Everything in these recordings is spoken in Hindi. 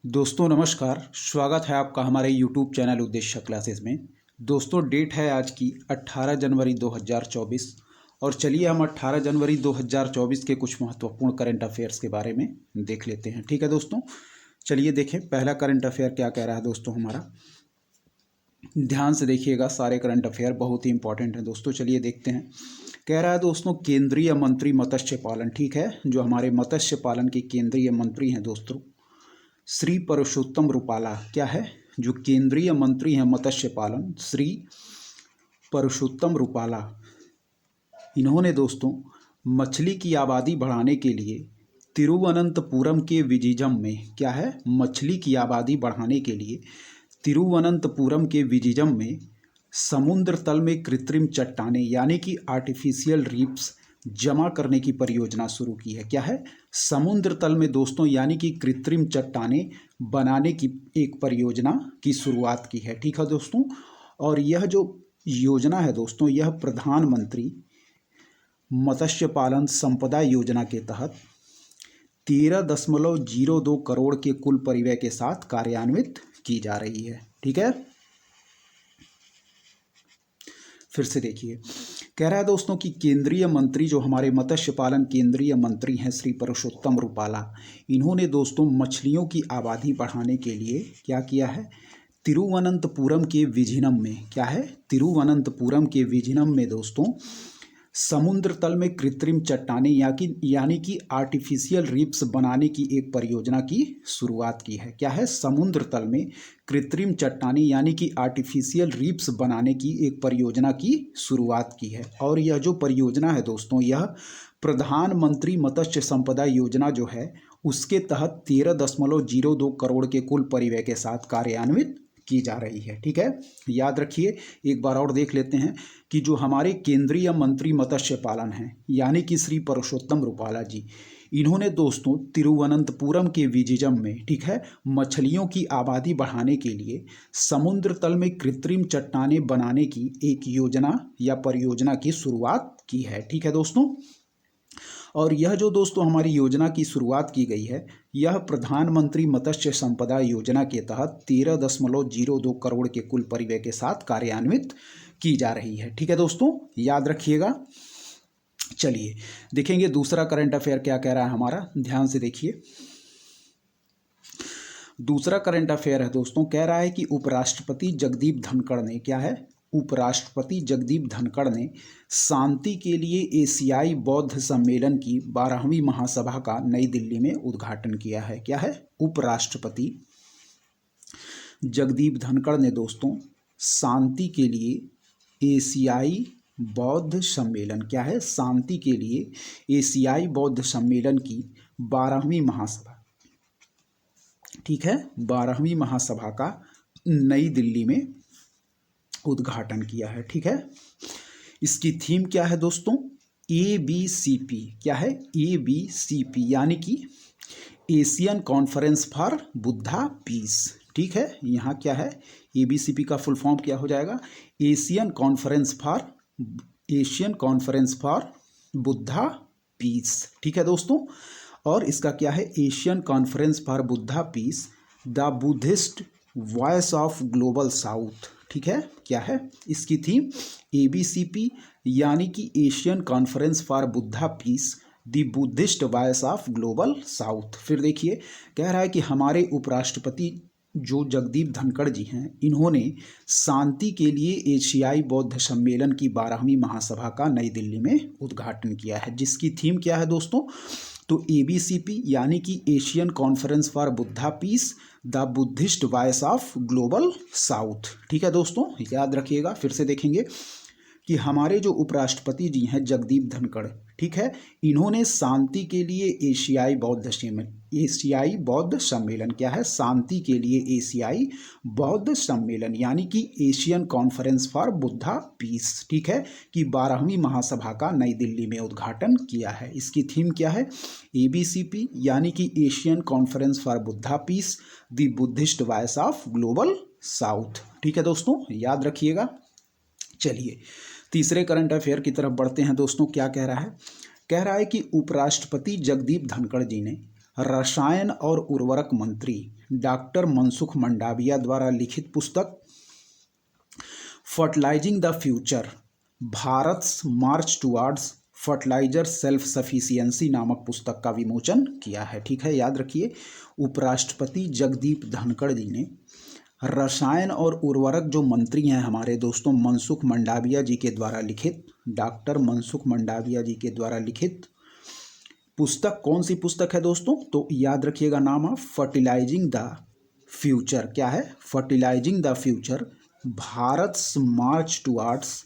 दोस्तों नमस्कार। स्वागत है आपका हमारे YouTube चैनल उद्देश्य क्लासेस में। दोस्तों डेट है आज की 18 जनवरी 2024 और चलिए हम 18 जनवरी 2024 के कुछ महत्वपूर्ण करंट अफेयर्स के बारे में देख लेते हैं। ठीक है दोस्तों, चलिए देखें पहला करंट अफेयर क्या कह रहा है दोस्तों हमारा। ध्यान से देखिएगा, सारे करंट अफेयर बहुत ही इंपॉर्टेंट हैं दोस्तों। चलिए देखते हैं। कह रहा है दोस्तों केंद्रीय मंत्री मत्स्य पालन, ठीक है, जो हमारे मत्स्य पालन के केंद्रीय मंत्री हैं दोस्तों श्री परषोत्तम रूपाला, क्या है, जो केंद्रीय मंत्री हैं मत्स्य पालन श्री परषोत्तम रूपाला, इन्होंने दोस्तों मछली की आबादी बढ़ाने के लिए तिरुवनंतपुरम के विजिजम में, क्या है, मछली की आबादी बढ़ाने के लिए तिरुवनंतपुरम के विजिजम में समुद्र तल में कृत्रिम चट्टानें यानी कि आर्टिफिशियल रीफ्स जमा करने की परियोजना शुरू की है। क्या है, समुद्र तल में दोस्तों यानी कि कृत्रिम चट्टानें बनाने की एक परियोजना की शुरुआत की है। ठीक है दोस्तों, और यह जो योजना है दोस्तों, यह प्रधानमंत्री मत्स्य पालन संपदा योजना के तहत 13.02 करोड़ के कुल परिव्यय के साथ कार्यान्वित की जा रही है। ठीक है, फिर से देखिए, कह रहा है दोस्तों कि केंद्रीय मंत्री जो हमारे मत्स्य पालन केंद्रीय मंत्री हैं श्री परषोत्तम रूपाला, इन्होंने दोस्तों मछलियों की आबादी बढ़ाने के लिए क्या किया है, तिरुवनंतपुरम के विजिनम में, क्या है, तिरुवनंतपुरम के विजिनम में दोस्तों समुद्र तल में कृत्रिम चट्टानें यानी कि आर्टिफिशियल रीफ्स बनाने की एक परियोजना की शुरुआत की है। क्या है, समुद्र तल में कृत्रिम चट्टानें यानी कि आर्टिफिशियल रीफ्स बनाने की एक परियोजना की शुरुआत की है। और यह जो परियोजना है दोस्तों, यह प्रधानमंत्री मत्स्य संपदा योजना जो है उसके तहत 13.02 करोड़ के कुल परिव्यय के साथ कार्यान्वित की जा रही है। ठीक है, याद रखिए, एक बार और देख लेते हैं कि जो हमारे केंद्रीय मंत्री मत्स्य पालन हैं यानी कि श्री परषोत्तम रूपाला जी, इन्होंने दोस्तों तिरुवनंतपुरम के विजिजम में, ठीक है, मछलियों की आबादी बढ़ाने के लिए समुद्र तल में कृत्रिम चट्टानें बनाने की एक योजना या परियोजना की शुरुआत की है। ठीक है दोस्तों, और यह जो दोस्तों हमारी योजना की शुरुआत की गई है, यह प्रधानमंत्री मत्स्य संपदा योजना के तहत 13.02 करोड़ के कुल परिव्यय के साथ कार्यान्वित की जा रही है। ठीक है दोस्तों, याद रखिएगा। चलिए देखेंगे दूसरा करंट अफेयर क्या कह रहा है हमारा, ध्यान से देखिए। दूसरा करंट अफेयर है दोस्तों, कह रहा है कि उपराष्ट्रपति जगदीप धनखड़ ने, क्या है, उपराष्ट्रपति जगदीप धनखड़ ने शांति के लिए एशियाई बौद्ध सम्मेलन की 12वीं महासभा का नई दिल्ली में उद्घाटन किया है। क्या है, उपराष्ट्रपति जगदीप धनखड़ ने दोस्तों शांति के लिए एशियाई बौद्ध सम्मेलन, क्या है, शांति के लिए एशियाई बौद्ध सम्मेलन की 12वीं महासभा, ठीक है, 12वीं महासभा का नई दिल्ली में उद्घाटन किया है। ठीक है, इसकी थीम क्या है दोस्तों, ABCP, क्या है, ABCP यानी कि Asian conference for Buddha peace. ठीक है, यहाँ क्या है, ABCP का फुल फॉर्म क्या हो जाएगा, Asian conference for Buddha peace. ठीक है दोस्तों, और इसका क्या है, Asian conference for Buddha peace the Buddhist voice of global south. ठीक है, क्या है, इसकी थीम ABCP यानी कि Asian conference for Buddha peace the Buddhist voice of global south. फिर देखिए, कह रहा है कि हमारे उपराष्ट्रपति जो जगदीप धनखड़ जी हैं, इन्होंने शांति के लिए एशियाई बौद्ध सम्मेलन की 12वीं महासभा का नई दिल्ली में उद्घाटन किया है, जिसकी थीम क्या है दोस्तों, तो ABCP यानी कि Asian conference for Buddha peace the Buddhist voice of global south. ठीक है दोस्तों, याद रखिएगा। फिर से देखेंगे कि हमारे जो उपराष्ट्रपति जी हैं जगदीप धनखड़, ठीक है, इन्होंने शांति के लिए एशियाई बौद्ध सम्मेलन, क्या है, शांति के लिए एशियाई बौद्ध सम्मेलन यानी कि Asian conference for Buddha peace, ठीक है, कि 12वीं महासभा का नई दिल्ली में उद्घाटन किया है। इसकी थीम क्या है, ABCP यानी कि Asian conference for Buddha peace the Buddhist voice of global south. ठीक है दोस्तों, याद रखिएगा। चलिए तीसरे करंट अफेयर की तरफ बढ़ते हैं दोस्तों। क्या कह रहा है, कह रहा है कि उपराष्ट्रपति जगदीप धनखड़ जी ने रसायन और उर्वरक मंत्री डॉक्टर मनसुख मंडाविया द्वारा लिखित पुस्तक fertilising the future Bharat march towards fertiliser self sufficiency नामक पुस्तक का विमोचन किया है। ठीक है, याद रखिए उपराष्ट्रपति जगदीप धनखड़ जी ने रसायन और उर्वरक जो मंत्री हैं हमारे दोस्तों मनसुख मंडाविया जी के द्वारा लिखित, डॉक्टर मनसुख मंडाविया जी के द्वारा लिखित पुस्तक, कौन सी पुस्तक है दोस्तों? तो याद रखिएगा नाम है फर्टिलाइजिंग द फ्यूचर। क्या है? Fertilising the future Bharat march towards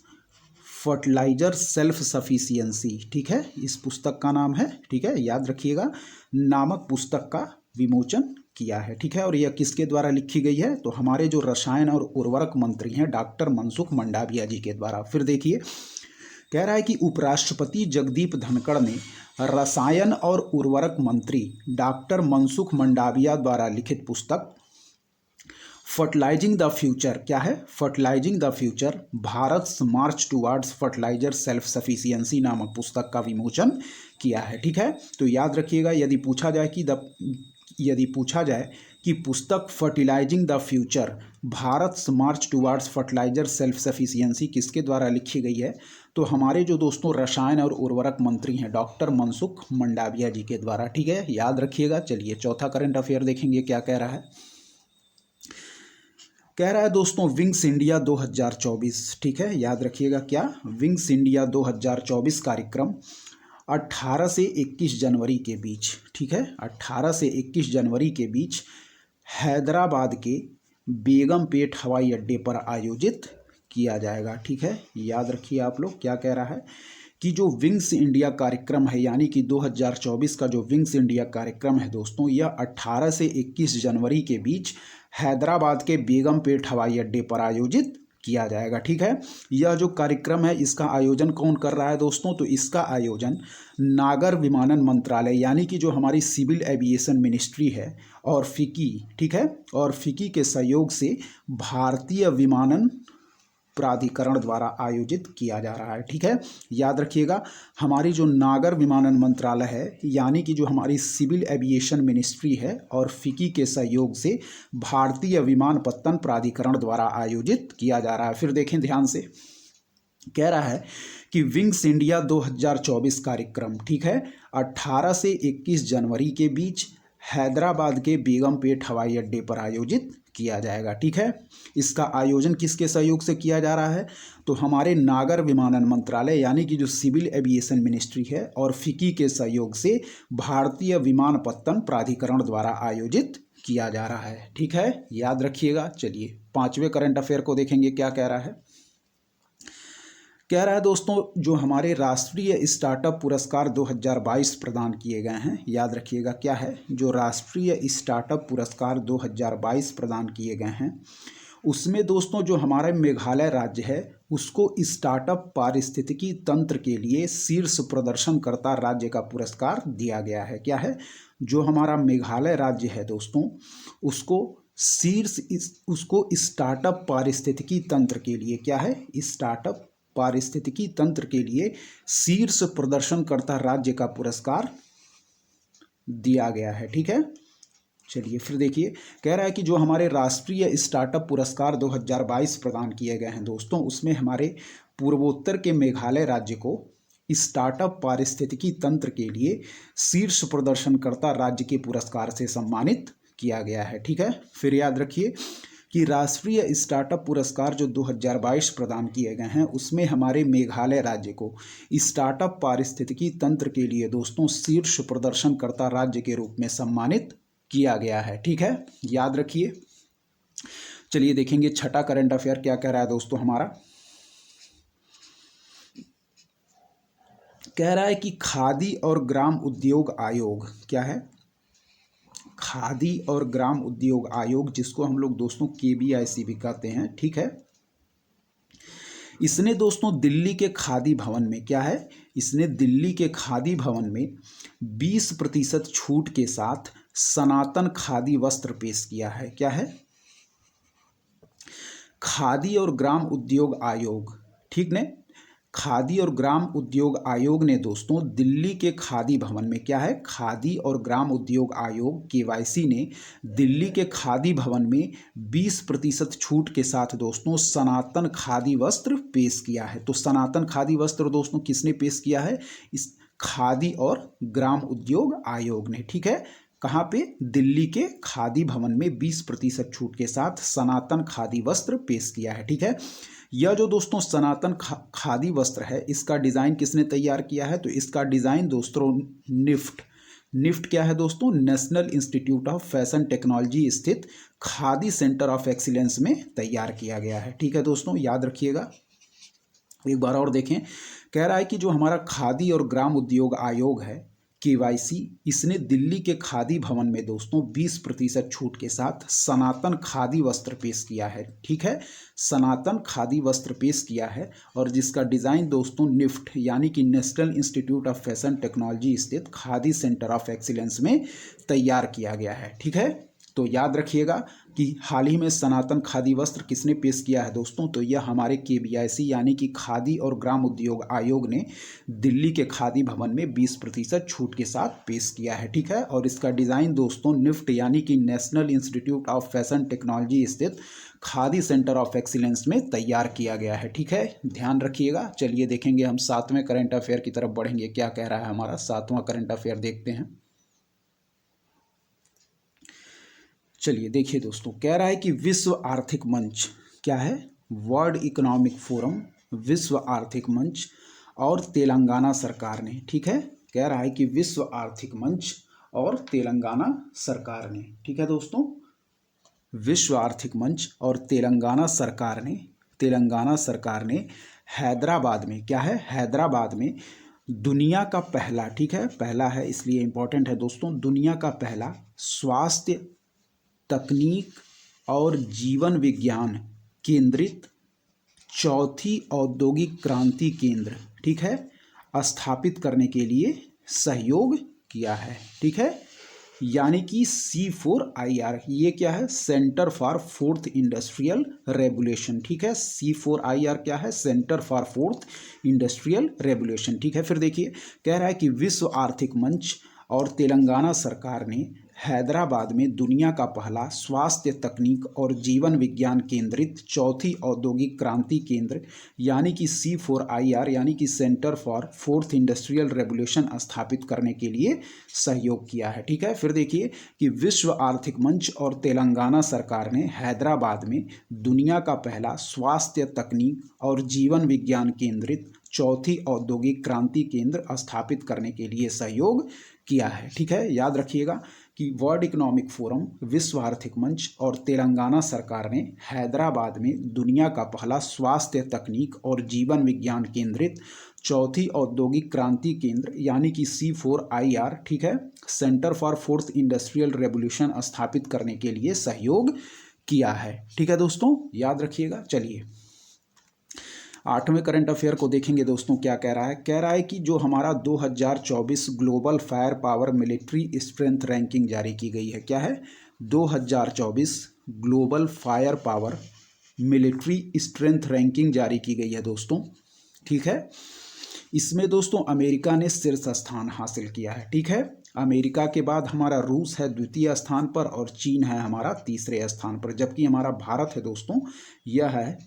fertiliser self sufficiency. ठीक है, इस पुस्तक का नाम है, ठीक है, याद रखिएगा, नामक पुस्तक का विमोचन किया है। ठीक है, और यह किसके द्वारा लिखी गई है? तो हमारे जो रसायन और उर्वरक मंत्री हैं डॉक्टर मनसुख मंडाविया जी के द्वारा। फिर देखिए कह रहा है कि उपराष्ट्रपति जगदीप धनखड़ ने रसायन और उर्वरक मंत्री डॉक्टर मनसुख मंडाविया द्वारा लिखित पुस्तक फर्टिलाइजिंग द फ्यूचर, क्या है? Fertilising the future Bharat march towards fertiliser self sufficiency नामक पुस्तक का विमोचन किया है। ठीक है, तो याद रखिएगा यदि पूछा जाए कि पुस्तक fertilising the future Bharat march towards fertiliser self sufficiency किसके द्वारा लिखी गई है, तो हमारे जो दोस्तों रसायन और उर्वरक मंत्री हैं डॉक्टर मनसुख मंडाविया जी के द्वारा। ठीक है, याद रखिएगा। चलिए चौथा करंट अफेयर देखेंगे क्या कह रहा है। कह रहा है दोस्तों विंग्स इंडिया 2024। ठीक है, याद रखिएगा क्या? विंग्स इंडिया 2024 कार्यक्रम 18 से 21 जनवरी के बीच, ठीक है, 18 से 21 जनवरी के बीच हैदराबाद के बेगमपेट हवाई अड्डे पर आयोजित किया जाएगा। ठीक है, याद रखिए आप लोग क्या कह रहा है कि जो विंग्स इंडिया कार्यक्रम है यानी कि 2024 का जो विंग्स इंडिया कार्यक्रम है दोस्तों, यह 18 से 21 जनवरी के बीच हैदराबाद के बेगमपेट हवाई अड्डे पर आयोजित किया जाएगा। ठीक है, यह जो कार्यक्रम है इसका आयोजन कौन कर रहा है दोस्तों? तो इसका आयोजन नागर विमानन मंत्रालय यानी कि जो हमारी सिविल एविएशन मिनिस्ट्री है और फिकी, ठीक है, और फिकी के सहयोग से भारतीय विमानन प्राधिकरण द्वारा आयोजित किया जा रहा है। ठीक है, याद रखिएगा हमारी जो नागर विमानन मंत्रालय है यानी कि जो हमारी सिविल एविएशन मिनिस्ट्री है और फिकी के सहयोग से भारतीय विमानपत्तन प्राधिकरण द्वारा आयोजित किया जा रहा है। फिर देखें ध्यान से, कह रहा है कि विंग्स इंडिया 2024 कार्यक्रम, ठीक है, 18 से 21 जनवरी के बीच हैदराबाद के बेगमपेट हवाई अड्डे पर आयोजित किया जाएगा। ठीक है, इसका आयोजन किसके सहयोग से किया जा रहा है? तो हमारे नागर विमानन मंत्रालय यानी कि जो सिविल एविएशन मिनिस्ट्री है और फिकी के सहयोग से भारतीय विमानपत्तन प्राधिकरण द्वारा आयोजित किया जा रहा है। ठीक है, याद रखिएगा। चलिए पांचवें करंट अफेयर को देखेंगे क्या कह रहा है। कह रहा है दोस्तों जो हमारे राष्ट्रीय स्टार्टअप पुरस्कार 2022 प्रदान किए गए हैं, याद रखिएगा क्या है, जो राष्ट्रीय स्टार्टअप पुरस्कार 2022 प्रदान किए गए हैं उसमें दोस्तों जो हमारा मेघालय राज्य है उसको स्टार्टअप पारिस्थितिकी तंत्र के लिए शीर्ष प्रदर्शनकर्ता राज्य का पुरस्कार दिया गया है। क्या है? जो हमारा मेघालय राज्य है दोस्तों उसको स्टार्टअप पारिस्थितिकी तंत्र के लिए, क्या है, स्टार्टअप पारिस्थितिकी तंत्र के लिए शीर्ष प्रदर्शनकर्ता राज्य का पुरस्कार दिया गया है। ठीक है, चलिए फिर देखिए, कह रहा है कि जो हमारे राष्ट्रीय स्टार्टअप पुरस्कार 2022 प्रदान किए गए हैं दोस्तों उसमें हमारे पूर्वोत्तर के मेघालय राज्य को स्टार्टअप पारिस्थितिकी तंत्र के लिए शीर्ष प्रदर्शनकर्ता राज्य के पुरस्कार से सम्मानित किया गया है। ठीक है, फिर याद रखिए कि राष्ट्रीय स्टार्टअप पुरस्कार जो 2022 प्रदान किए गए हैं उसमें हमारे मेघालय राज्य को स्टार्टअप पारिस्थितिकी तंत्र के लिए दोस्तों शीर्ष प्रदर्शनकर्ता राज्य के रूप में सम्मानित किया गया है। ठीक है, याद रखिए। चलिए देखेंगे छठा करंट अफेयर क्या कह रहा है दोस्तों हमारा। कह रहा है कि खादी और ग्राम उद्योग आयोग, क्या है, खादी और ग्राम उद्योग आयोग जिसको हम लोग दोस्तों KBIC भी कहते हैं, ठीक है, इसने दोस्तों दिल्ली के खादी भवन में, क्या है, इसने दिल्ली के खादी भवन में 20% छूट के साथ सनातन खादी वस्त्र पेश किया है। क्या है? खादी और ग्राम उद्योग आयोग, ठीक ने, खादी और ग्राम उद्योग आयोग ने दोस्तों दिल्ली के खादी भवन में, क्या है, खादी और ग्राम उद्योग आयोग केवाईसी ने दिल्ली के खादी भवन में 20% छूट के साथ दोस्तों सनातन खादी वस्त्र पेश किया है। तो सनातन खादी वस्त्र दोस्तों किसने पेश किया है? इस खादी और ग्राम उद्योग आयोग ने। ठीक है, कहाँ पे? दिल्ली के खादी भवन में 20% छूट के साथ सनातन खादी वस्त्र पेश किया है। ठीक है, यह जो दोस्तों सनातन खादी वस्त्र है, इसका डिज़ाइन किसने तैयार किया है? तो इसका डिज़ाइन दोस्तों निफ्ट क्या है दोस्तों? National institute of fashion technology स्थित खादी सेंटर ऑफ एक्सीलेंस में तैयार किया गया है। ठीक है दोस्तों, याद रखिएगा। एक बार और देखें, कह रहा है कि जो हमारा खादी और ग्राम उद्योग आयोग है केवाईसी, इसने दिल्ली के खादी भवन में दोस्तों 20% छूट के साथ सनातन खादी वस्त्र पेश किया है। ठीक है, सनातन खादी वस्त्र पेश किया है और जिसका डिज़ाइन दोस्तों निफ्ट यानी कि national institute of fashion technology स्थित खादी सेंटर ऑफ एक्सीलेंस में तैयार किया गया है। ठीक है, तो याद रखिएगा कि हाल ही में सनातन खादी वस्त्र किसने पेश किया है दोस्तों? तो यह हमारे केवीआईसी यानी कि खादी और ग्राम उद्योग आयोग ने दिल्ली के खादी भवन में 20% छूट के साथ पेश किया है। ठीक है, और इसका डिज़ाइन दोस्तों निफ्ट यानी कि national institute of fashion technology स्थित खादी सेंटर ऑफ एक्सीलेंस में तैयार किया गया है। ठीक है, ध्यान रखिएगा। चलिए देखेंगे हम 7वें करंट अफेयर की तरफ बढ़ेंगे। क्या कह रहा है हमारा 7वां करंट अफेयर, देखते हैं। चलिए देखिए दोस्तों, कह रहा है कि विश्व आर्थिक मंच, क्या है, वर्ल्ड इकोनॉमिक फोरम, विश्व आर्थिक मंच और तेलंगाना सरकार ने, ठीक है, कह रहा है कि विश्व आर्थिक मंच और तेलंगाना सरकार ने, ठीक है दोस्तों, विश्व आर्थिक मंच और तेलंगाना सरकार ने हैदराबाद में, क्या है, हैदराबाद में दुनिया का पहला, ठीक है, पहला है इसलिए इंपॉर्टेंट है दोस्तों, दुनिया का पहला स्वास्थ्य तकनीक और जीवन विज्ञान केंद्रित चौथी औद्योगिक क्रांति केंद्र, ठीक है, स्थापित करने के लिए सहयोग किया है। ठीक है, यानी कि C4IR, ये क्या है, centre for fourth industrial revolution. ठीक है, C4IR क्या है, centre for fourth industrial revolution. ठीक है, फिर देखिए, कह रहा है कि विश्व आर्थिक मंच और तेलंगाना सरकार ने हैदराबाद में दुनिया का पहला स्वास्थ्य तकनीक और जीवन विज्ञान केंद्रित चौथी औद्योगिक क्रांति केंद्र यानी कि C4IR यानी कि centre for fourth industrial revolution स्थापित करने के लिए सहयोग किया है। ठीक है, फिर देखिए कि विश्व आर्थिक मंच और तेलंगाना सरकार ने हैदराबाद में दुनिया का पहला स्वास्थ्य तकनीक और जीवन विज्ञान केंद्रित चौथी औद्योगिक क्रांति केंद्र स्थापित करने के लिए सहयोग किया है। ठीक है, याद रखिएगा कि वर्ल्ड इकोनॉमिक फोरम, विश्व आर्थिक मंच और तेलंगाना सरकार ने हैदराबाद में दुनिया का पहला स्वास्थ्य तकनीक और जीवन विज्ञान केंद्रित चौथी औद्योगिक क्रांति केंद्र यानी कि C4IR, ठीक है, centre for fourth industrial revolution स्थापित करने के लिए सहयोग किया है। ठीक है दोस्तों, याद रखिएगा। चलिए 8वें करंट अफेयर को देखेंगे दोस्तों, क्या कह रहा है, कह रहा है कि जो हमारा 2024 global fire power military strength ranking जारी की गई है, क्या है, 2024 global fire power military strength ranking जारी की गई है दोस्तों। ठीक है, इसमें दोस्तों अमेरिका ने शीर्ष स्थान हासिल किया है। ठीक है, अमेरिका के बाद हमारा रूस है द्वितीय स्थान पर और चीन है हमारा तीसरे स्थान पर, जबकि हमारा भारत है दोस्तों, यह है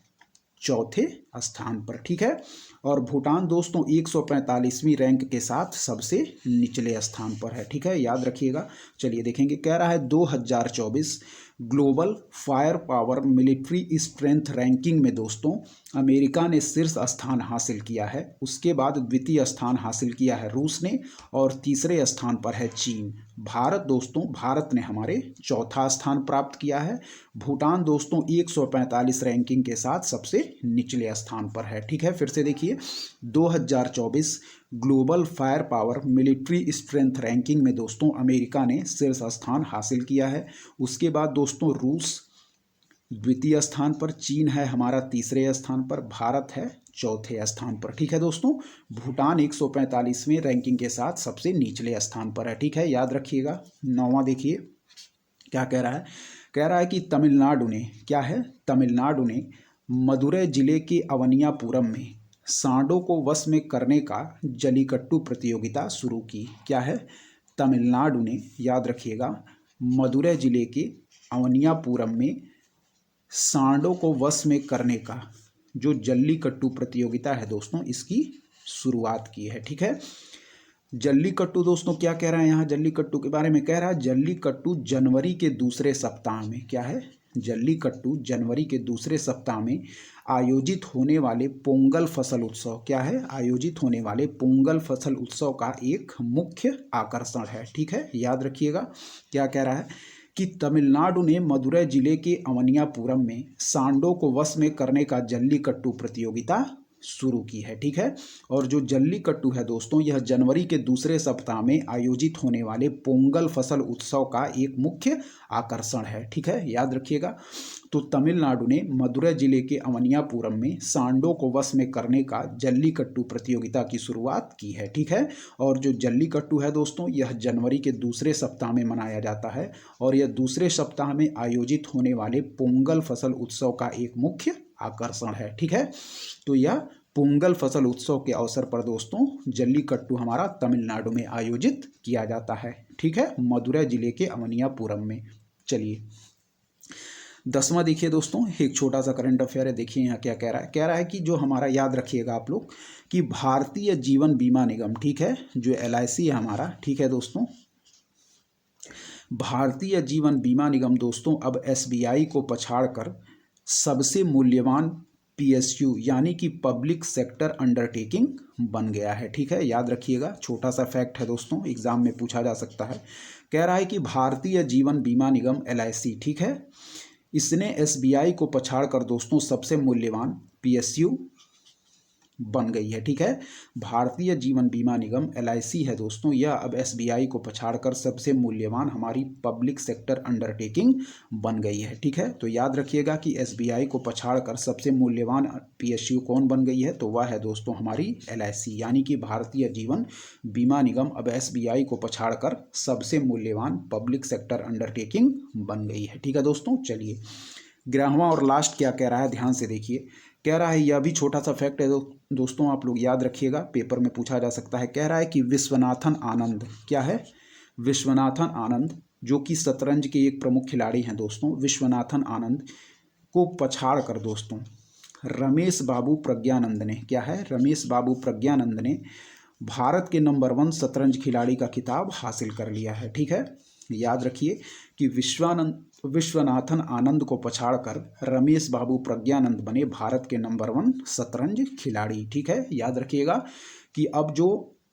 चौथे स्थान पर। ठीक है, और भूटान दोस्तों 145वीं रैंक के साथ सबसे निचले स्थान पर है। ठीक है, याद रखिएगा। चलिए देखेंगे, कह रहा है 2024 global fire power military strength ranking में दोस्तों अमेरिका ने शीर्ष स्थान हासिल किया है, उसके बाद द्वितीय स्थान हासिल किया है रूस ने और तीसरे स्थान पर है चीन। भारत ने हमारे चौथा स्थान प्राप्त किया है। भूटान दोस्तों 145 रैंकिंग के साथ सबसे निचले स्थान पर है। ठीक है, फिर से देखिए, 2024 global fire power military strength ranking में दोस्तों अमेरिका ने शीर्ष स्थान हासिल किया है, उसके बाद दोस्तों रूस द्वितीय स्थान पर, चीन है हमारा तीसरे स्थान पर, भारत है चौथे स्थान पर। ठीक है दोस्तों, भूटान 145वें रैंकिंग के साथ सबसे निचले स्थान पर है। ठीक है, याद रखिएगा। 9वां देखिए क्या कह रहा है, कह रहा है कि तमिलनाडु ने, क्या है, तमिलनाडु ने मदुरै जिले के अवनियापुरम में सांडों को वश में करने का जल्लीकट्टू प्रतियोगिता शुरू की। क्या है? तमिलनाडु ने, याद रखिएगा, मदुरै जिले के अवनियापुरम में सांडों को वश में करने का जो जल्लीकट्टू प्रतियोगिता है दोस्तों, इसकी शुरुआत की है। ठीक है, जल्लीकट्टू दोस्तों क्या कह रहा है यहाँ, जल्लीकट्टू के बारे में कह रहा है जल्लीकट्टू जनवरी के दूसरे सप्ताह में, क्या है, जल्लीकट्टू जनवरी के दूसरे सप्ताह में आयोजित होने वाले पोंगल फसल उत्सव, क्या है, आयोजित होने वाले पोंगल फसल उत्सव का एक मुख्य आकर्षण है। ठीक है, याद रखिएगा क्या कह रहा है कि तमिलनाडु ने मदुरै जिले के अवनियापुरम में सांडों को वश में करने का जल्लीकट्टू प्रतियोगिता शुरू की है। ठीक है, और जो जल्लीकट्टू है दोस्तों, यह जनवरी के दूसरे सप्ताह में आयोजित होने वाले पोंगल फसल उत्सव का एक मुख्य आकर्षण है। ठीक है, याद रखिएगा। तो तमिलनाडु ने मदुरै जिले के अवनियापुरम में सांडों को वश में करने का जल्लीकट्टू प्रतियोगिता की शुरुआत की है। ठीक है, और जो जल्लीकट्टू है दोस्तों, यह जनवरी के दूसरे सप्ताह में मनाया जाता है और यह दूसरे सप्ताह में आयोजित होने वाले पोंगल फसल उत्सव का एक मुख्य आकर्षण है। ठीक है, तो यह पोंगल फसल उत्सव के अवसर पर दोस्तों जल्लीकट्टू हमारा तमिलनाडु में आयोजित किया जाता है। ठीक है, मदुरै जिले के अवनियापुरम में। चलिए 10वां देखिए दोस्तों, एक छोटा सा करंट अफेयर है, देखिए यहाँ क्या कह रहा है कि जो हमारा, याद रखिएगा आप लोग, कि भारतीय जीवन बीमा निगम, ठीक है, जो LIC है हमारा, ठीक है दोस्तों, भारतीय जीवन बीमा निगम दोस्तों अब SBI को पछाड़कर सबसे मूल्यवान PSU यानी कि पब्लिक सेक्टर अंडरटेकिंग बन गया है। ठीक है, याद रखिएगा, छोटा सा फैक्ट है दोस्तों, एग्जाम में पूछा जा सकता है। कह रहा है कि भारतीय जीवन बीमा निगम LIC, ठीक है, इसने SBI को पछाड़कर दोस्तों सबसे मूल्यवान PSU बन गई है। ठीक है, भारतीय जीवन बीमा निगम LIC है दोस्तों, यह अब SBI को पछाड़कर सबसे मूल्यवान हमारी पब्लिक सेक्टर अंडरटेकिंग बन गई है। ठीक है, तो याद रखिएगा कि SBI को पछाड़कर सबसे मूल्यवान PSU कौन बन गई है, तो वह है दोस्तों हमारी LIC, यानी कि भारतीय जीवन बीमा निगम अब SBI को पछाड़कर सबसे मूल्यवान पब्लिक सेक्टर अंडरटेकिंग बन गई है। ठीक है दोस्तों, चलिए 11वां और लास्ट क्या कह रहा है, ध्यान से देखिए। कह रहा है, यह भी छोटा सा फैक्ट है दोस्तों, आप लोग याद रखिएगा, पेपर में पूछा जा सकता है। कह रहा है कि विश्वनाथन आनंद, क्या है, विश्वनाथन आनंद जो कि शतरंज के एक प्रमुख खिलाड़ी हैं दोस्तों, विश्वनाथन आनंद को पछाड़ कर दोस्तों रमेश बाबू प्रज्ञानंद ने, क्या है, रमेश बाबू प्रज्ञानंद ने भारत के नंबर 1 शतरंज खिलाड़ी का खिताब हासिल कर लिया है। ठीक है, याद रखिए कि विश्वनाथन आनंद को पछाड़कर रमेश बाबू प्रज्ञानंद बने भारत के नंबर 1 शतरंज खिलाड़ी। ठीक है, याद रखिएगा कि अब जो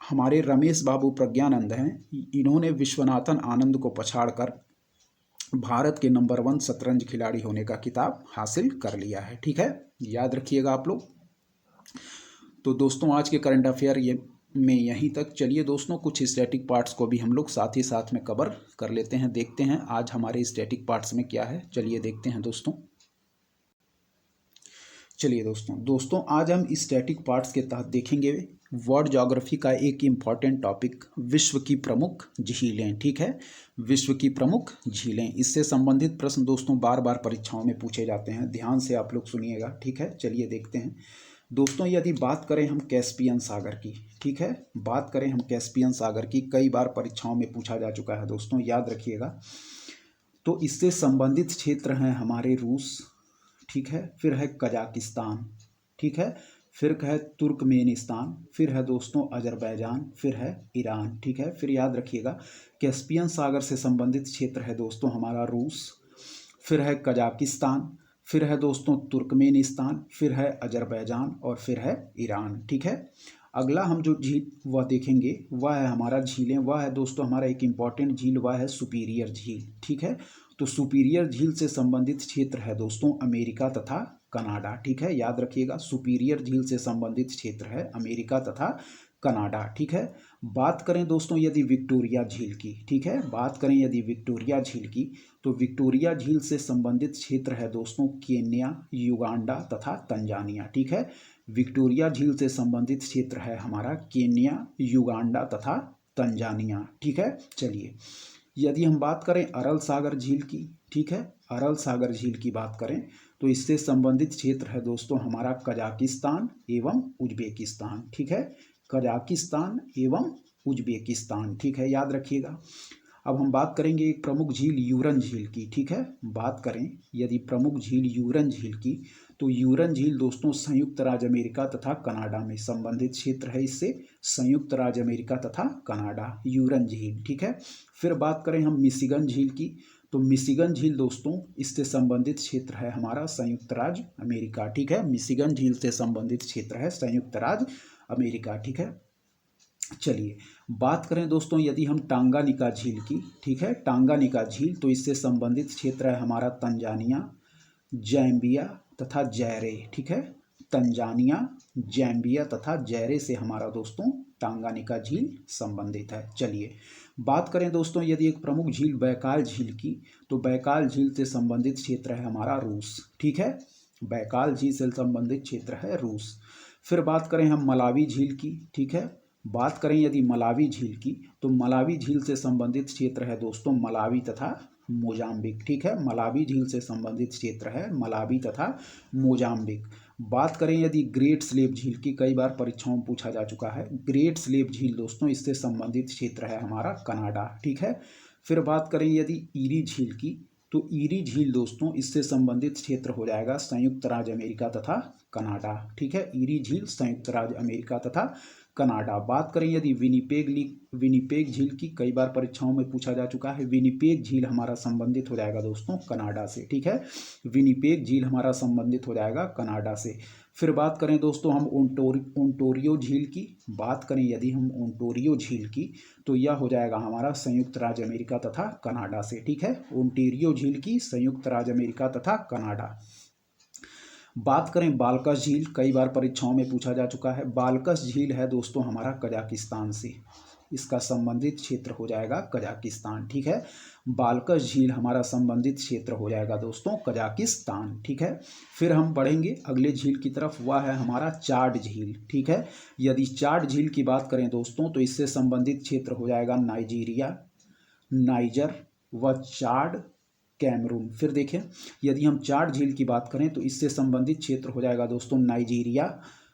हमारे रमेश बाबू प्रज्ञानंद हैं, इन्होंने विश्वनाथन आनंद को पछाड़कर भारत के नंबर 1 शतरंज खिलाड़ी होने का खिताब हासिल कर लिया है। ठीक है, याद रखिएगा आप लोग। तो दोस्तों आज के करंट अफेयर में यहीं तक। चलिए दोस्तों, कुछ स्टैटिक पार्ट्स को भी हम लोग साथ ही साथ में कवर कर लेते हैं, देखते हैं आज हमारे स्टैटिक पार्ट्स में क्या है। चलिए देखते हैं दोस्तों। चलिए दोस्तों आज हम स्टैटिक पार्ट्स के तहत देखेंगे वर्ल्ड ज्योग्राफी का एक इम्पॉर्टेंट टॉपिक, विश्व की प्रमुख झीलें। ठीक है, विश्व की प्रमुख झीलें, इससे संबंधित प्रश्न दोस्तों बार बार परीक्षाओं में पूछे जाते हैं, ध्यान से आप लोग सुनिएगा। ठीक है, चलिए देखते हैं दोस्तों। यदि बात करें हम कैस्पियन सागर की, ठीक है, बात करें हम कैस्पियन सागर की, कई बार परीक्षाओं में पूछा जा चुका है दोस्तों, याद रखिएगा। तो इससे संबंधित क्षेत्र हैं हमारे रूस, ठीक है, फिर है कजाकिस्तान, ठीक है, फिर है तुर्कमेनिस्तान, फिर है दोस्तों अजरबैजान, फिर है ईरान। ठीक है, फिर याद रखिएगा कैस्पियन सागर से संबंधित क्षेत्र है दोस्तों हमारा रूस, फिर है कजाकिस्तान, फिर है दोस्तों तुर्कमेनिस्तान, फिर है अजरबैजान और फिर है ईरान। ठीक है, अगला हम जो झील वह देखेंगे वह है हमारा झीलें, वह है दोस्तों हमारा एक इम्पॉर्टेंट झील, वह है सुपीरियर झील। ठीक है, तो सुपीरियर झील से संबंधित क्षेत्र है दोस्तों अमेरिका तथा कनाडा। ठीक है, याद रखिएगा सुपीरियर झील से संबंधित क्षेत्र है अमेरिका तथा कनाडा। ठीक है, बात करें दोस्तों यदि विक्टोरिया झील की, ठीक है, बात करें यदि विक्टोरिया झील की, तो विक्टोरिया झील से संबंधित क्षेत्र है दोस्तों केन्या, युगांडा तथा तंजानिया। ठीक है, विक्टोरिया झील से संबंधित क्षेत्र है हमारा केन्या, युगांडा तथा तंजानिया। ठीक है, चलिए यदि हम बात करें अरल सागर झील की, ठीक है, अरल सागर झील की बात करें तो इससे संबंधित क्षेत्र है दोस्तों हमारा कजाकिस्तान एवं उज्बेकिस्तान, ठीक है, कजाकिस्तान एवं उज्बेकिस्तान, ठीक है, याद रखिएगा। अब हम बात करेंगे एक प्रमुख झील यूरन झील की, ठीक है। बात करें यदि प्रमुख झील यूरन झील की, तो यूरन झील दोस्तों संयुक्त राज्य अमेरिका तथा कनाडा में संबंधित क्षेत्र है, इससे संयुक्त राज्य अमेरिका तथा कनाडा, यूरन झील, ठीक है। फिर बात करें हम मिशिगन झील की, तो मिशिगन झील दोस्तों इससे संबंधित क्षेत्र है हमारा संयुक्त राज्य अमेरिका, ठीक है। मिशिगन झील से संबंधित क्षेत्र है संयुक्त राज्य अमेरिका, ठीक है। चलिए बात करें दोस्तों यदि हम टांगानिका झील की, ठीक है, टांगानिका झील, तो इससे संबंधित क्षेत्र है हमारा तंजानिया, जैम्बिया तथा जैरे, ठीक है। तंजानिया, जैम्बिया तथा जैरे से हमारा दोस्तों टांगानिका झील संबंधित है। चलिए बात करें दोस्तों यदि एक प्रमुख झील बैकाल झील की, तो बैकाल झील से संबंधित क्षेत्र है हमारा रूस, ठीक है। बैकाल झील से संबंधित क्षेत्र है रूस। फिर बात करें हम मलावी झील की, ठीक है। बात करें यदि मलावी झील की, तो मलावी झील से संबंधित क्षेत्र है दोस्तों मलावी तथा मोजाम्बिक, ठीक है। मलावी झील से संबंधित क्षेत्र है मलावी तथा मोजाम्बिक। बात करें यदि ग्रेट स्लेव झील की, कई बार परीक्षाओं में पूछा जा चुका है, ग्रेट स्लेव झील दोस्तों इससे संबंधित क्षेत्र है हमारा कनाडा, ठीक है। फिर बात करें यदि ईरी झील की, तो ईरी झील दोस्तों इससे संबंधित क्षेत्र हो जाएगा संयुक्त राज्य अमेरिका तथा कनाडा, ठीक है। ईरी झील संयुक्त राज्य अमेरिका तथा कनाडा। बात करें यदि विनिपेग झील की, कई बार परीक्षाओं में पूछा जा चुका है, विनिपेग झील हमारा संबंधित हो जाएगा दोस्तों कनाडा से, ठीक है। विनिपेग झील हमारा संबंधित हो जाएगा कनाडा से। फिर बात करें दोस्तों हम ओंटारियो झील की, बात करें यदि हम ओंटारियो झील की, तो यह हो जाएगा हमारा संयुक्त राज्य अमेरिका तथा कनाडा से, ठीक है। ओंटारियो झील की संयुक्त राज्य अमेरिका तथा कनाडा। बात करें बाल्कस झील, कई बार परीक्षाओं में पूछा जा चुका है, बाल्कस झील है दोस्तों हमारा कजाकिस्तान से, इसका संबंधित क्षेत्र हो जाएगा कजाकिस्तान, ठीक है। बाल्कस झील हमारा संबंधित क्षेत्र हो जाएगा दोस्तों कजाकिस्तान, ठीक है। फिर हम बढ़ेंगे अगले झील की तरफ, वह है हमारा चाड झील, ठीक है। यदि चाड झील की बात करें दोस्तों, तो इससे संबंधित क्षेत्र हो जाएगा नाइजीरिया, नाइजर व चाड, कैमरून। फिर देखें यदि हम चाड झील की बात करें, तो इससे संबंधित क्षेत्र हो जाएगा दोस्तों नाइजीरिया,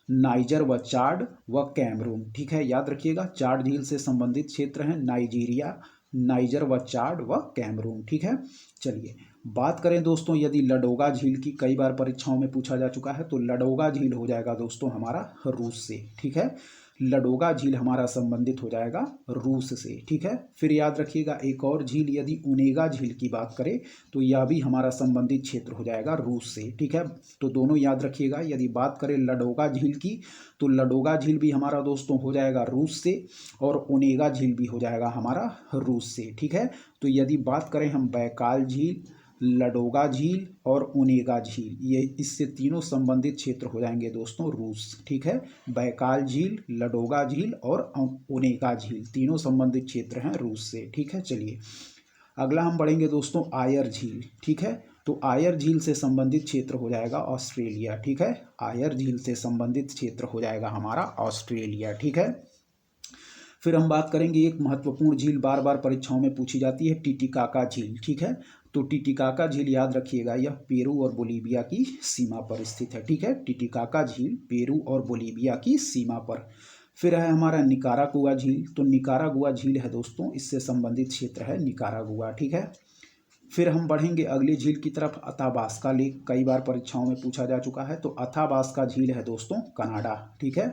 नाइजर व चाड व कैमरून, ठीक है, याद रखिएगा। चाड झील से संबंधित क्षेत्र हैं नाइजीरिया, नाइजर व चाड व कैमरून, ठीक है। चलिए बात करें दोस्तों यदि लडोगा झील की, कई बार परीक्षाओं में पूछा जा चुका है, तो लडोगा झील हो जाएगा दोस्तों हमारा रूस से, ठीक है। लडोगा झील हमारा संबंधित हो जाएगा रूस से, ठीक है। फिर याद रखिएगा एक और झील यदि ओनेगा झील की बात करें, तो यह भी हमारा संबंधित क्षेत्र हो जाएगा रूस से, ठीक है। तो दोनों याद रखिएगा। यदि बात करें लडोगा झील की, तो लडोगा झील भी हमारा दोस्तों हो जाएगा रूस से, और ओनेगा झील भी हो जाएगा हमारा रूस से, ठीक है। तो यदि बात करें हम बैकाल झील, लडोगा झील और ओनेगा झील, ये इससे तीनों संबंधित क्षेत्र हो जाएंगे दोस्तों रूस, ठीक है। बैकाल झील, लडोगा झील और ओनेगा झील तीनों संबंधित क्षेत्र हैं रूस से, ठीक है। चलिए अगला हम बढ़ेंगे दोस्तों आयर झील, ठीक है। तो आयर झील से संबंधित क्षेत्र हो जाएगा ऑस्ट्रेलिया, ठीक है। आयर झील से संबंधित क्षेत्र हो जाएगा हमारा ऑस्ट्रेलिया, ठीक है। फिर हम बात करेंगे एक महत्वपूर्ण झील, बार बार परीक्षाओं में पूछी जाती है, टिटिकाका झील, ठीक है। तो टिटिकाका झील याद रखिएगा, यह पेरू और बोलीविया की सीमा पर स्थित है, ठीक है। टिटिकाका झील पेरू और बोलीविया की सीमा पर। फिर है हमारा निकारागुआ झील, तो निकारागुआ झील है दोस्तों, इससे संबंधित क्षेत्र है निकारागुआ, ठीक है। फिर हम बढ़ेंगे अगली झील की तरफ, अथाबास्का लेक, कई बार परीक्षाओं में पूछा जा चुका है, तो अथाबास्का झील है दोस्तों कनाडा, ठीक है।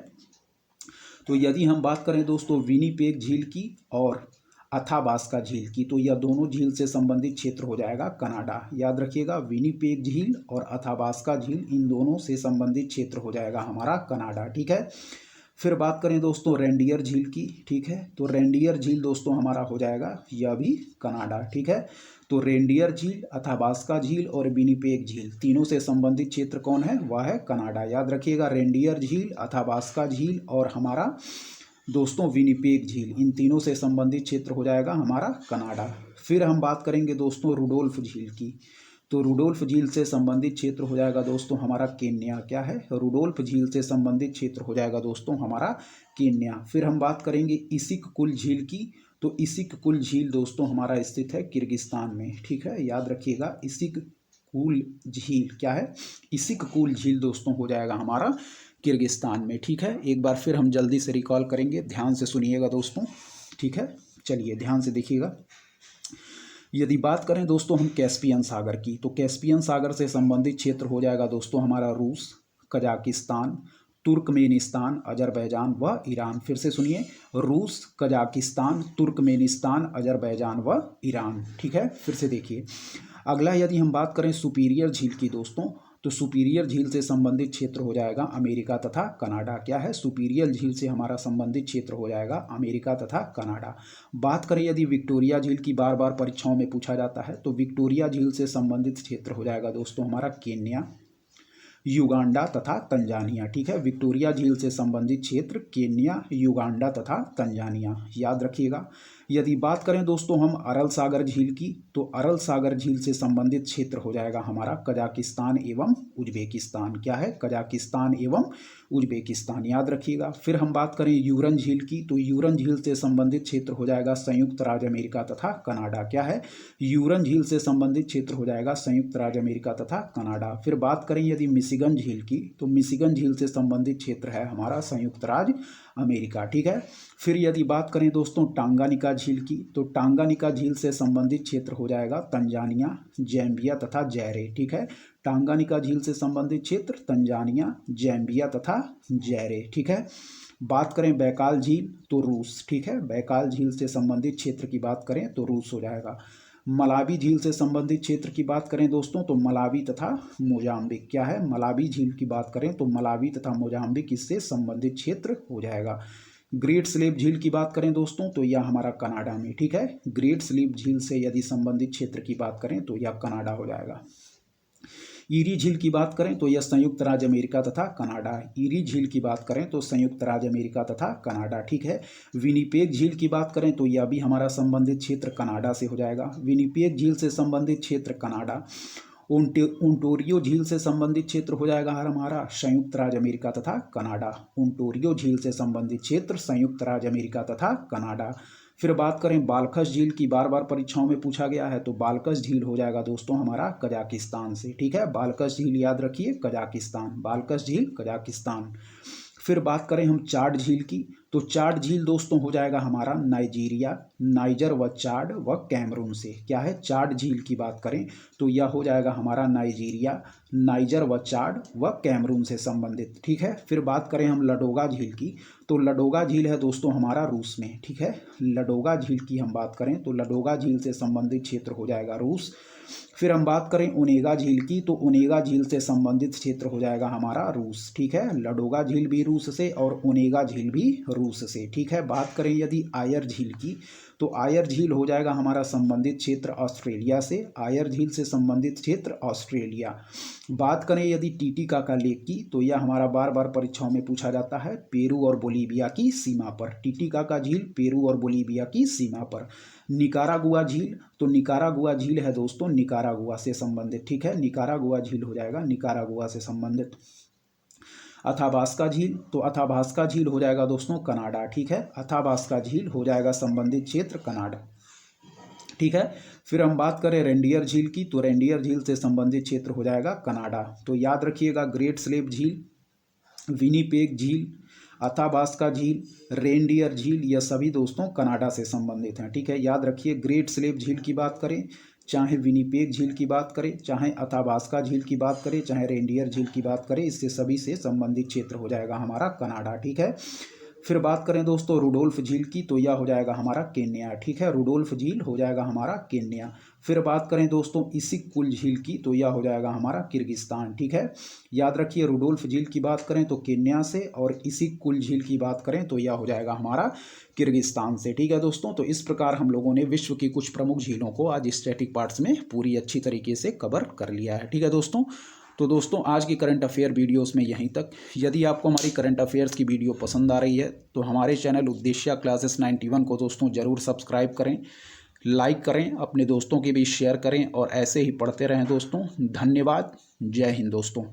तो यदि हम बात करें दोस्तों विनिपेग झील की और अथाबास्का झील की, तो यह दोनों झील से संबंधित क्षेत्र हो जाएगा कनाडा, याद रखिएगा। विनिपेग झील और अथाबास्का झील इन दोनों से संबंधित क्षेत्र हो जाएगा हमारा कनाडा, ठीक है। फिर बात करें दोस्तों रेंडियर झील की, ठीक है। तो रेंडियर झील दोस्तों हमारा हो जाएगा यह भी कनाडा, ठीक है। तो रेंडियर झील, अथाबास्का झील और विनिपेग झील तीनों से संबंधित क्षेत्र कौन है, वह है कनाडा, याद रखिएगा। रेंडियर झील, अथाबास्का झील और हमारा दोस्तों विनिपेग झील, इन तीनों से संबंधित क्षेत्र हो जाएगा हमारा कनाडा। फिर हम बात करेंगे दोस्तों रुडोल्फ झील की, तो रुडोल्फ झील से संबंधित क्षेत्र हो जाएगा दोस्तों हमारा केन्या, क्या है, रुडोल्फ झील से संबंधित क्षेत्र हो जाएगा दोस्तों हमारा केन्या। फिर हम बात करेंगे इसिक कुल झील की, तो इसिक कुल झील दोस्तों हमारा स्थित है किर्गिस्तान में, ठीक है, याद रखिएगा। इसिक कूल झील, क्या है, इसिक कूल झील दोस्तों हो जाएगा हमारा किर्गिस्तान में। ठीक है, एक बार फिर हम जल्दी से रिकॉल करेंगे, ध्यान से सुनिएगा दोस्तों। ठीक है, चलिए ध्यान से देखिएगा। यदि बात करें दोस्तों हम कैस्पियन सागर की, तो कैस्पियन सागर से संबंधित क्षेत्र हो जाएगा दोस्तों हमारा रूस, कजाकिस्तान, तुर्कमेनिस्तान, अजरबैजान व ईरान। फिर से सुनिए, रूस, कजाकिस्तान, तुर्कमेनिस्तान, अजरबैजान व ईरान। ठीक है, फिर से देखिए अगला, यदि हम बात करें सुपीरियर झील की दोस्तों, तो सुपीरियर झील से संबंधित क्षेत्र हो जाएगा अमेरिका तथा कनाडा। क्या है, सुपीरियर झील से हमारा संबंधित क्षेत्र हो जाएगा अमेरिका तथा कनाडा। बात करें यदि विक्टोरिया झील की, बार बार परीक्षाओं में पूछा जाता है, तो विक्टोरिया झील से संबंधित क्षेत्र हो जाएगा दोस्तों हमारा केन्या, युगांडा तथा तंजानिया। ठीक है, विक्टोरिया झील से संबंधित क्षेत्र केन्या, युगांडा तथा तंजानिया, याद रखिएगा। यदि बात करें दोस्तों हम अरल सागर झील की, तो अरल सागर झील से संबंधित क्षेत्र हो जाएगा हमारा कजाकिस्तान एवं उज्बेकिस्तान। क्या है, कजाकिस्तान एवं उज्बेकिस्तान, याद रखिएगा। फिर हम बात करें यूरन झील की, तो यूरन झील से संबंधित क्षेत्र हो जाएगा संयुक्त राज्य अमेरिका तथा कनाडा। क्या है, यूरन झील से संबंधित क्षेत्र हो जाएगा संयुक्त राज्य अमेरिका तथा कनाडा। फिर बात करें यदि मिशिगन झील की, तो मिशिगन झील से संबंधित क्षेत्र है हमारा संयुक्त राज्य अमेरिका। ठीक है, फिर यदि बात करें दोस्तों टांगानिका झील की, तो टांगानिका झील से संबंधित क्षेत्र हो जाएगा तंजानिया, जैम्बिया तथा जैरे। ठीक है, टांगानिका झील से संबंधित क्षेत्र तंजानिया, जैम्बिया तथा जैरे। ठीक है, बात करें बैकाल झील, तो रूस। ठीक है, बैकाल झील से संबंधित क्षेत्र की बात करें तो रूस हो जाएगा। मलावी झील से संबंधित क्षेत्र की बात करें दोस्तों, तो मलावी तथा मोजाम्बिक। क्या है, मलावी झील की बात करें तो मलावी तथा मोजाम्बिक इससे संबंधित क्षेत्र हो जाएगा। ग्रेट स्लेव झील की बात करें दोस्तों, तो यह हमारा कनाडा में। ठीक है, ग्रेट स्लेव झील से यदि संबंधित क्षेत्र की बात करें तो यह कनाडा हो जाएगा। ईरी झील की बात करें तो यह संयुक्त राज्य अमेरिका तथा कनाडा। ईरी झील की बात करें तो संयुक्त राज्य अमेरिका तथा कनाडा। ठीक है, विनिपेग झील की बात करें तो यह भी हमारा संबंधित क्षेत्र कनाडा से हो जाएगा। विनिपेग झील से संबंधित क्षेत्र कनाडा। ओंटारियो झील से संबंधित क्षेत्र हो जाएगा हमारा संयुक्त राज्य अमेरिका तथा कनाडा। ओंटारियो झील से संबंधित क्षेत्र संयुक्त राज्य अमेरिका तथा कनाडा। फिर बात करें बाल्खस झील की, बार बार परीक्षाओं में पूछा गया है, तो बाल्खस झील हो जाएगा दोस्तों हमारा कजाकिस्तान से। ठीक है, बाल्खस झील याद रखिए कजाकिस्तान, बाल्खस झील कजाकिस्तान। फिर बात करें हम चाड झील की, तो चाड झील दोस्तों हो जाएगा हमारा नाइजीरिया, नाइजर व चाड व कैमरून से। क्या है, चाड झील की बात करें तो यह हो जाएगा हमारा नाइजीरिया, नाइजर व चाड व कैमरून से संबंधित। ठीक है, फिर बात करें हम लडोगा झील की, तो लडोगा झील है दोस्तों हमारा रूस में। ठीक है, लडोगा झील की हम बात करें तो लडोगा झील से संबंधित क्षेत्र हो जाएगा रूस। फिर हम बात करें ओनेगा झील की, तो ओनेगा झील से संबंधित क्षेत्र हो जाएगा हमारा रूस। ठीक है, लडोगा झील भी रूस से और ओनेगा झील भी रूस से। ठीक है, बात करें यदि आयर झील की, तो आयर झील हो जाएगा हमारा संबंधित क्षेत्र ऑस्ट्रेलिया से। आयर झील से संबंधित क्षेत्र ऑस्ट्रेलिया। बात करें यदि टीटीकाका लेक की, तो यह हमारा बार बार परीक्षाओं में पूछा जाता है पेरू और बोलीविया की सीमा पर। टीटीकाका झील पेरू और बोलीविया की सीमा पर। निकारागुआ झील, तो निकारागुआ झील है दोस्तों निकारागुआ से संबंधित। ठीक है, निकारागुआ झील हो जाएगा निकारागुआ से संबंधित। अथाबास्का झील, तो अथाबास्का झील हो जाएगा दोस्तों कनाडा। ठीक है, अथाबास्का झील हो जाएगा संबंधित क्षेत्र कनाडा। ठीक है, फिर हम बात करें रेंडियर झील की, तो रेंडियर झील से संबंधित क्षेत्र हो जाएगा कनाडा। तो याद रखिएगा ग्रेट स्लेव झील, विनिपेग झील, अथाबास्का झील, रेंडियर झील, यह सभी दोस्तों कनाडा से संबंधित हैं। ठीक है, याद रखिए ग्रेट स्लेव झील की बात करें, चाहे विनिपेग झील की बात करें, चाहे अथाबास्का झील की बात करें, चाहे रेंडियर झील की बात करें, इससे सभी से संबंधित क्षेत्र हो जाएगा हमारा कनाडा। ठीक है, फिर बात करें दोस्तों रुडोल्फ झील की, तो यह हो जाएगा हमारा केन्या। ठीक है, रुडोल्फ झील हो जाएगा हमारा केन्या। फिर बात करें दोस्तों इसिक कुल झील की, तो यह हो जाएगा हमारा किर्गिस्तान। ठीक है, याद रखिए रुडोल्फ झील की बात करें तो केन्या से, और इसिक कुल झील की बात करें तो यह हो जाएगा हमारा किर्गिस्तान से। ठीक है दोस्तों, तो इस प्रकार हम लोगों ने विश्व की कुछ प्रमुख झीलों को आज स्टैटिक पार्ट्स में पूरी अच्छी तरीके से कवर कर लिया है। ठीक है दोस्तों, तो दोस्तों आज की करंट अफेयर वीडियोस में यहीं तक। यदि आपको हमारी करंट अफेयर्स की वीडियो पसंद आ रही है तो हमारे चैनल उद्देश्य क्लासेस 91 को दोस्तों ज़रूर सब्सक्राइब करें, लाइक करें, अपने दोस्तों के बीच शेयर करें और ऐसे ही पढ़ते रहें दोस्तों। धन्यवाद, जय हिंद दोस्तों।